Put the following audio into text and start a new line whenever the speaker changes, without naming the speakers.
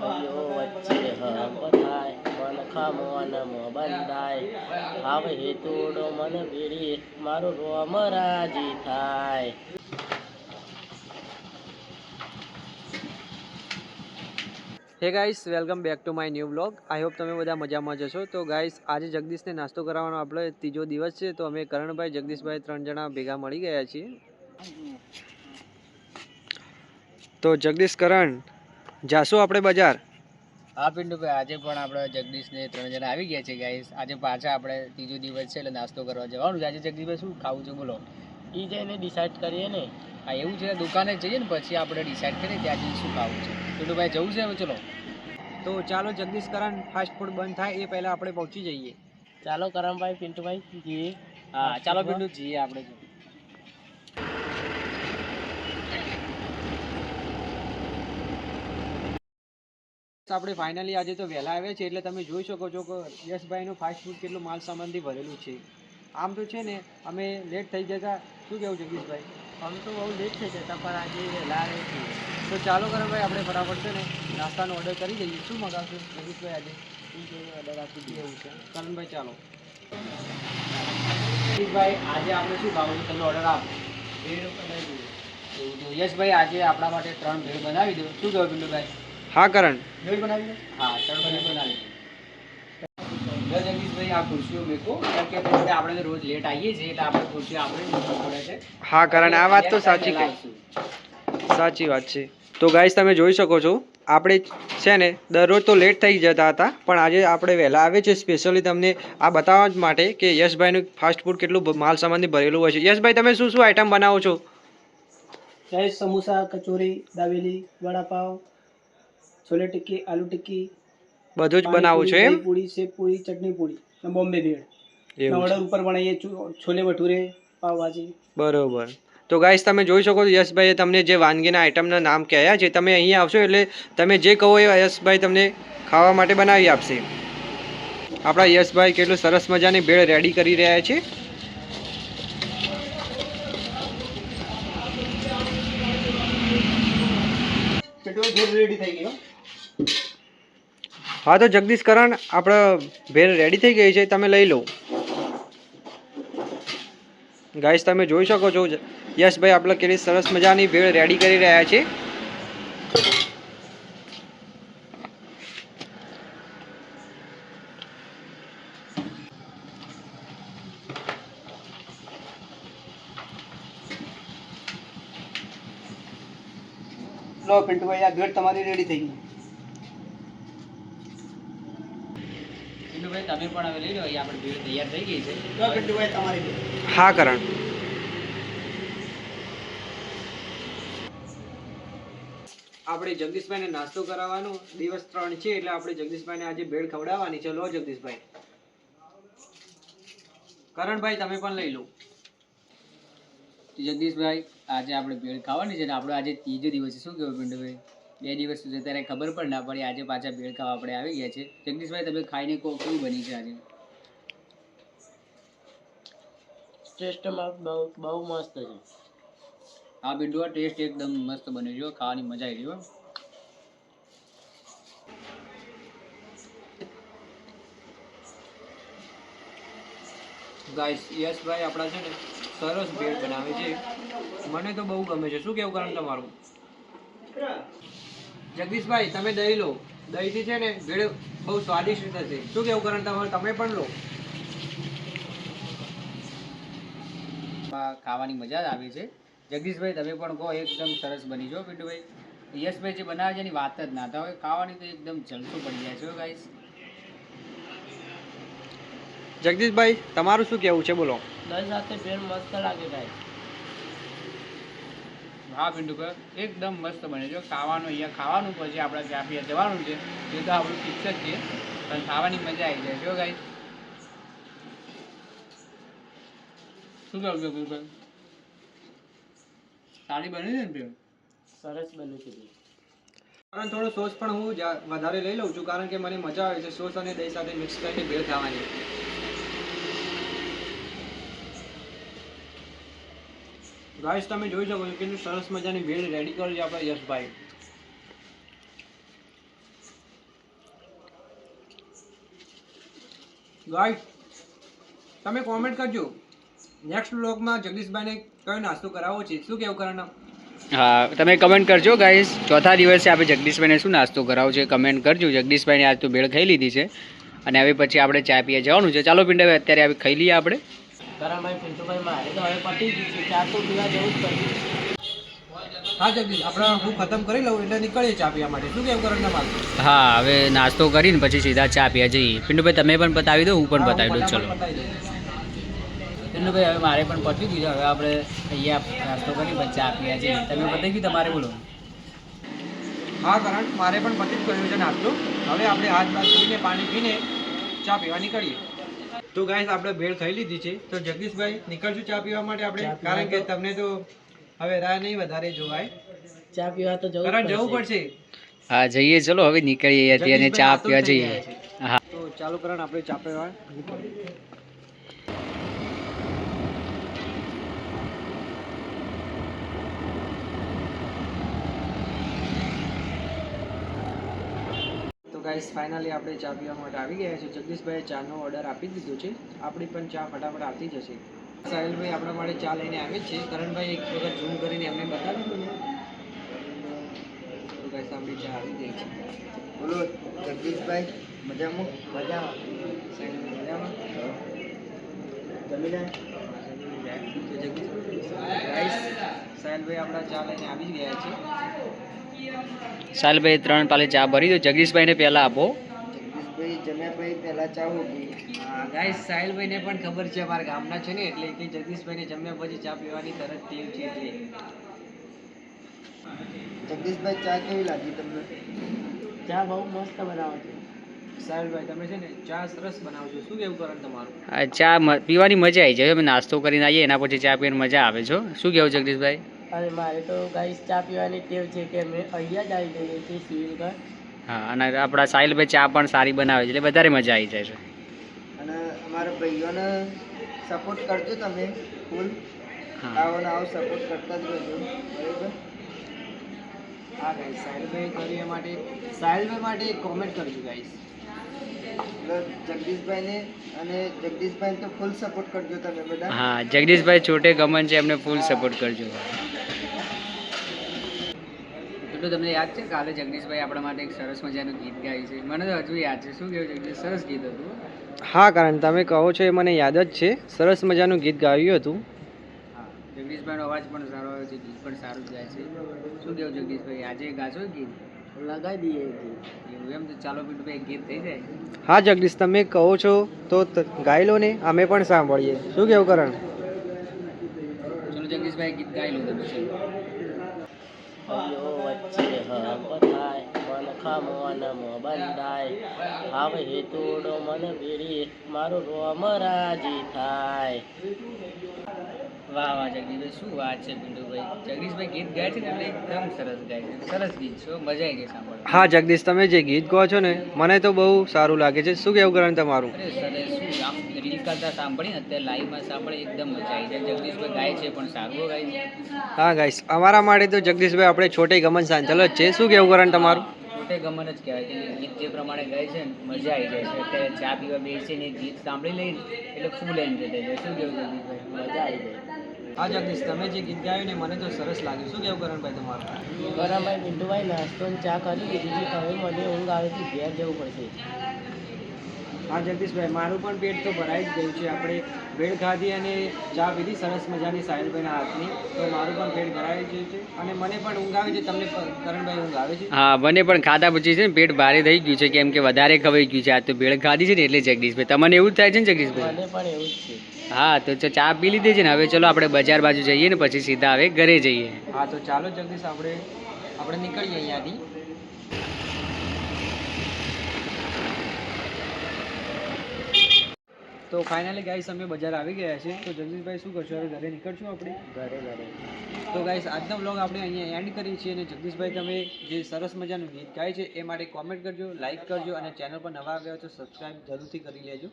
ભાઈઓ વચ્ચે હપ થાય મન ખામોન મો બંધાય ભાવ હેતુડો મન ભેળી મારું રોમ રાજી થાય.
હે guys, welcome back to my new blog. I hope તમે બધા મજામાં જશો. તો ગાઈસ, આજે જગદીશને નાસ્તો કરાવવાનો આપણો ત્રીજો દિવસ છે. તો અમે કરણભાઈ, જગદીશભાઈ 3 જણા ભેગા મળી ગયા છીએ. તો જગદીશ, કરણ, જાશું આપણે બજાર?
હા પિન્ટુભાઈ, આજે પણ આપણે જગદીશને 3 જણા આવી ગયા છે ગાઈસ. આજે પાછા આપણે ત્રીજો દિવસ છે એટલે નાસ્તો કરવા જવાનું છે. આજે જગદીશભાઈ શું ખાવું છે બોલો?
એ જઈને ડિસાઈડ કરીએ ને.
હા એવું છે, દુકાને જઈએ ને પછી આપણે ડિસાઈડ કરીએ કે આજે શું ખાવું છે. પિન્ટુભાઈ જવું છે હવે? ચલો
તો ચાલો જગદીશ, કરણ, ફાસ્ટ ફૂડ બંધ થાય એ પહેલાં આપણે પહોંચી જઈએ.
ચાલો કરણભાઈ, પિન્ટુભાઈ જઈએ.
હા ચાલો પિન્ટુ, જઈએ આપણે.
આપણે ફાઇનલી આજે તો વહેલા આવ્યા છે એટલે તમે જોઈ શકો છો કે યશભાઈનું ફાસ્ટ ફૂડ કેટલું માલ સામાનથી ભરેલું છે. આમ તો છે ને અમે લેટ થઈ જતા. શું કહેવું જગદીશભાઈ?
આમ તો બહુ લેટ થઈ જતા પણ આજે વહેલા આવે છે.
તો ચાલો કરણભાઈ, આપણે ફટાફટ છે ને નાસ્તાનો ઓર્ડર કરી દઈએ. શું મંગાવશું જગદીશભાઈ આજે?
ઓર્ડર આપી દઈએ.
એવું છે કરણભાઈ, ચાલો.
જગદીશભાઈ આજે આપણે શું ખાવું છે તમે ઓર્ડર આપો.
ભેળ બનાવી દઈએ.
એવું તો યશભાઈ આજે આપણા માટે 3 ભેળ બનાવી દો. શું કહો પિન્ટુભાઈ?
હા કરણ.
ભેળ બનાવી દો. હા 3 ભેળ બનાવી દો. જગદીશભાઈ આ ખુરશીઓ મેકો, કેમ કે પછી આપણે રોજ લેટ આવીએ છીએ એટલે આપણે ખુરશીઓ આપણે મૂકવી પડે છે.
હા કરણ, આ વાત તો સાચી કહી. સાચી વાત છે. તો ગાઈસ, તમે જોઈ શકો છો આપણે છે ને દરરોજ તો લેટ થઈ જતા હતા પણ આજે આપણે વહેલા આવે છે સ્પેશિયલી તમને આ બતાવવા જ માટે કે યશભાઈનું ફાસ્ટ ફૂડ કેટલું માલ સામાનથી ભરેલું હોય છે. યશભાઈ, તમે શું શું આઈટમ બનાવો છો?
चाहे समोसा, कचौरी, दावेली, वड़ा पाव, छोले टिक्की, आलू टिक्की,
બધું જ બનાવો છો એમ?
दही पूड़ी, सेव पूड़ी, चटनी पूड़ी, और बॉम्बे भेड़.
એવું
ऑर्डर
છે.
ऊपर बनाइए छोले भटूरे, पाव भाजी.
બરોબર. તો ગાઈસ, તમે જોઈ શકો છો યશભાઈએ તમને જે વાનગીના આઈટમના નામ કહ્યા છે. તમે અહીંયા આવશો એટલે તમે જે કહો એ યશભાઈ તમને ખાવા માટે બનાવી આપશે. આપણા યશભાઈ કેટલું સરસ મજાની ભેળ રેડી કરી રહ્યા છે.
पेट्रोल भेड़ रेडी થઈ ગયો.
હા તો જગદીશ, કરણ, આપણે ભેળ રેડી થઈ ગઈ છે, તમે લઈ લો. ગાઈસ, તમે જોઈ શકો છો યશભાઈ આપણે કેટલી સરસ મજાની ભેળ રેડી કરી રહ્યા છે.
લો પિન્ટુભાઈ, આ ભેળ તમારી રેડી થઈ ગઈ.
પિન્ટુભાઈ તમે પણ હવે લઈ લો. અહીં આપણે ભેળ તૈયાર થઈ ગઈ છે.
લો પિન્ટુભાઈ, તમારી ભેળ.
હા કરણ. આપણે જગદીશભાઈને નાસ્તો કરાવવાનો દિવસ 3 છે એટલે આપણે જગદીશભાઈને આજે ભેળ ખવડાવવાની છે. લો જગદીશભાઈ. કરણભાઈ, તમે પણ લઈ લો.
જગદીશભાઈ આજે આપણે ભેળ ખાવાની છે ને આપણો આજે ત્રીજો દિવસ છે. શું કહેવું પિન્ટુભાઈ? 2 દિવસ સુધી ત્યારે ખબર પણ ના પડી. આજે પાછા ભેળ ખાવા આપણે આવી ગયા છે. જગદીશભાઈ તમે ખાઈને કહો કેવું બની છે આજે?
ટેસ્ટમાં બહુ મસ્ત છે.
હા પિન્ટુ, ટેસ્ટ એકદમ મસ્ત બન્યો છે. ખાવાની મજા આવી ગઈ.
ગાઈસ, યશભાઈ આપણા છે ને સરસ ભેળ બનાવે છે. મને તો બહુ ગમે છે. શું કેવું કારણ તમારું? જગદીશભાઈ, તમે દહીં લો. દહીંથી છે ને ભેળ બહુ સ્વાદિષ્ટ થશે. શું કેવું કારણ તમારું? તમે પણ લો.
ખાવાની મજા જ આવે છે. જગદીશભાઈ તમે પણ કહો. એકદમ સરસ બની જો પિન્ટુભાઈ. યશભાઈ જે બનાવે છે એની વાત જ ના થાય. ખાવાની તો એકદમ જલસો પડી જાય છે ગાઈસ.
જગદીશભાઈ, તમારું શું કહેવું છે? બોલો.
દહીં સાથે ભેળ મસ્ત લાગે ભાઈ.
હા પિન્ટુભાઈ, એકદમ મસ્ત બને છે. ખાવાનું અહીંયા ખાવાનું પછી આપણે ત્યાં જવાનું છે. એ તો આપણું ફિક્સ જ છે પણ ખાવાની મજા આવી જાય છે ગાઈસ. શું કહું પિન્ટુભાઈ? સારી બની છે ને ભેળ?
સરસ બન્યું છે ભેળ.
કારણ થોડો સોસ પણ હું વધારે લઈ લઉં છું કારણ કે મને મજા આવે છે સોસ અને દહીં સાથે મિક્સ કરીને ભેળ ખાવાની. ગાઈસ, તમે જોઈ શકો છો કેટલી સરસ મજાની ભેળ રેડી કરી છે આપણા યશભાઈ. ગાઈસ તમે કોમેન્ટ કરજો નેક્સ્ટ વ્લોગમાં જગદીશભાઈને કયો નાસ્તો કરાવવો છે. શું કેવું કરવાના?
હા, તમે કમેન્ટ કરજો ગાઈસ. ચોથા દિવસે આપણે જગદીશભાઈને શું નાસ્તો કરાવો છે કમેન્ટ કરજો. જગદીશભાઈને આજ તો ભેળ ખાઈ લીધી છે અને હવે પછી આપણે ચા પીવા જવાનું છે. ચાલો પિંડાભાઈ અત્યારે હવે ખાઈ લઈએ આપણે.
કરણભાઈ પિન્ટુભાઈ મારે તો હવે પતી ગયું છે, ચા તો પીવા જવું જ પડશે.
હા જગદીશ, આપણે હું ખતમ કરી લઉં એટલે નીકળીએ ચા પીવા માટે. શું કેવું કરવાના મારે?
હા, હવે નાસ્તો કરીને પછી સીધા ચા પીવા જઈએ. પિન્ટુભાઈ તમે પણ બતાવી દો, હું પણ બતાવી દઉં. ચલો પિન્ટુભાઈ, હવે મારે પણ પતી ગયું છે. હવે આપણે અહીંયા નાસ્તો કરી પછી ચા પીવા જઈએ. તમે બતાવી ગયું તમારે? બોલો.
હા કરણ, મારે પણ પતી જ ગયું છે નાસ્તો. હવે આપણે હાથ બાદ ધોઈને પાણી પીને ચા પીવા નીકળીએ. તો ગાઈસ આપણે ભેળ ખાઈ લીધી છે, તો જગદીશભાઈ નીકળશું ચા પીવા માટે આપણે, કારણ કે તમને તો હવે રાહ નહીં વધારે જોવાય.
ચા પીવા તો જવું
કરણ જવું પડશે.
હા જઈએ, ચલો હવે નીકળીએ અત્યારે ચા પીવા જઈએ. હા,
તો ચાલુ કરણ આપણે ચા પીવા. તો ગાઈસ ફાઇનલી આપણે ચા પીવા માટે આવી ગયા છે. જગદીશભાઈએ ચાનો ઓર્ડર આપી દીધો છે. આપણી પણ ચા ફટાફટ આવતી જશે. સાહિલભાઈ આપણા માટે ચા લઈને આવે છે. કરણભાઈ એક વખત ઝૂમ કરીને એમને બતાવી દો ને. તો ગાઈસ આપણી ચા આવી ગઈ છે. બોલો જગદીશભાઈ, મજામાં? મજામાં. મજામાં જમીને ગાઈસ સાહિલભાઈ આપણા ચા લઈને આવી જ ગયા છે.
સાલભાઈ 3 પાલે ચા ભરી દો. જગદીશભાઈને પહેલા આપો.
જગદીશભાઈ જમ્યા પછી પહેલા ચા મૂકી. હા ગાઈસ, સાહિલભાઈને પણ ખબર છે અમારા ગામના છે ને, એટલે કે જગદીશભાઈને જમ્યા પછી ચા પીવાની તરત ટેવ છે. એટલે જગદીશભાઈ ચા કેવી લાગી તમને?
ચા બહુ મસ્ત બનાવો છો
સાહિલભાઈ, તમે છે ને ચા સરસ બનાવો છો. શું કેવું કરવાનું તમારું?
આ ચા પીવાની મજા આવી જાય. અમે નાસ્તો કરીને આવીએ એના પછી ચા પીવાની મજા આવે છે. શું કહેવું જગદીશભાઈ?
અને મારે તો ગાઈસ ચા પીવાની ટેવ છે કે અમે અહીંયા જ આવી જઈએ છીએ સિવિલ ઘર.
હા, અને આપણા સાહિલભાઈ ચા પણ સારી બનાવે છે એટલે વધારે મજા આવી જાય છે.
અને અમારા ભાઈઓને સપોર્ટ કરજો તમે ફૂલ.
હા,
આવો ને આવો સપોર્ટ કરતા જ રહેજો, બરાબર? હા ગાઈસ, સાહિલભાઈ કર્યું એ માટે સાહિલભાઈ માટે એક કોમેન્ટ કરજો ગાઈસ. જગદીશભાઈને અને જગદીશભાઈ તો ફૂલ સપોર્ટ કરજો તમે બધા.
હા, જગદીશભાઈ છોટે ગમન છે, એમને ફૂલ સપોર્ટ કરજો. તો તમને યાદ છે કાલે જગદીશભાઈ આપણા માટે એક સરસ મજાનું ગીત ગાયું છે? મને તો હજુ યાદ છે. શું કહેવું જગદીશ? સરસ ગીત હતું.
હા કારણ તમે કહો છો એ મને યાદ જ છે. સરસ મજાનું ગીત ગાયું હતું.
હા, જગદીશભાઈનો અવાજ પણ સારો આવે છે, ગીત પણ સારું જ ગાય છે. શું કહેવું જગદીશભાઈ? આજે ગાશો ગીત?
લગાવી દઈએ
એવું એમ? તો ચાલો પિન્ટુભાઈ, ગીત થઈ જાય.
હા જગદીશ, તમે કહો છો તો ગાઈ લો ને, અમે પણ સાંભળીએ. શું કેવું કરણ?
ચલો જગદીશભાઈ, ગીત ગાઈ લો તમે. ચલો.
ભાઈઓ વચ્ચે હરપ થાય, મન ખામોન મોં બંધાય, ભાવ હેતુડો મન ભેળી, મારું રોમ રાજી થાય.
વાહ વાહ જગદીશભાઈ, શું વાત છે પિન્ટુભાઈ. જગદીશભાઈ ગીત ગાય છે ને એટલે એકદમ સરસ ગાય છે. સરસ ગીત છે, મજા આવી ગઈ સાંભળવા.
હા જગદીશ, તમે જે ગીત ગાઓ છો ને મને તો બહુ સારું લાગે છે. શું કેવું કરણ તમારું?
અરે સર, શું આમ રીલ કરતા સાંભળીને અત્યારે લાઈવમાં સાંભળી એકદમ મજા આવી જાય. જગદીશભાઈ ગાય છે પણ સારું ગાય છે.
હા ગાઈસ, અમારા માટે તો જગદીશભાઈ આપણે છોટે ગમન સાંચલ જ છે. શું કેવું કરણ તમારું?
છોટે ગમન જ કહેવાય કે ગીત જે પ્રમાણે ગાય છે ને મજા આવી જાય છે. અત્યારે ચા પીવા બેસીને ગીત સાંભળી લઈને એટલે ફૂલ એન્જોય થઈ જાય. શું કેવું જગદીશભાઈ?
મજા આવી જાય.
હા જગદીશ, તમે જે ગીત ગાયું ને મને તો સરસ લાગ્યું. શું કેવું કરણભાઈ તમારું?
કરણભાઈ પિન્ટુભાઈ નાસ્તો ને ચા કરી લીધી છે. હવે મને ઊંઘ આવે છે, ઘેર જવું પડશે.
હા જગદીશભાઈ, મારું પણ પેટ તો ભરાઈ જ ગયું છે. આપણે ભેળ ખાધી અને ચા પીધી સરસ મજાની સાહિલભાઈના હાથની, તો મારું પણ પેટ ભરાઈ ગયું છે અને મને પણ ઊંઘ આવે છે. તમને કરણભાઈ ઊંઘ આવે છે?
હા, મને પણ ખાધા પછી છે ને પેટ ભારે થઈ ગયું છે, કેમ કે વધારે ખવાઈ ગયું છે. આ તો ભેળ ખાધી છે ને એટલે જગદીશભાઈ. તમને એવું જ થાય છે ને જગદીશભાઈ?
મને પણ એવું જ છે.
હા, તો ચા પી લીધી છે ને, હવે ચલો આપણે બજાર બાજુ જઈએ ને પછી સીધા હવે ઘરે જઈએ.
હા તો ચાલો જગદીશ, આપણે નીકળીએ અહીંયાથી. તો ફાઇનલી ગાઈસ અમે બજાર આવી ગયા છે. તો જગદીશભાઈ શું કરશું, હવે ઘરે નીકળશું આપણે?
ઘરે
તો ગાઈસ આજનો વ્લોગ આપણે અહીંયા એન્ડ કરીએ છીએ. અને જગદીશભાઈ તમે જે સરસ મજાનું ગીત ગાય છે એ માટે કોમેન્ટ કરજો, લાઈક કરજો અને ચેનલ પર નવા આવ્યા હોય તો સબસ્ક્રાઈબ જરૂરથી કરી લેજો.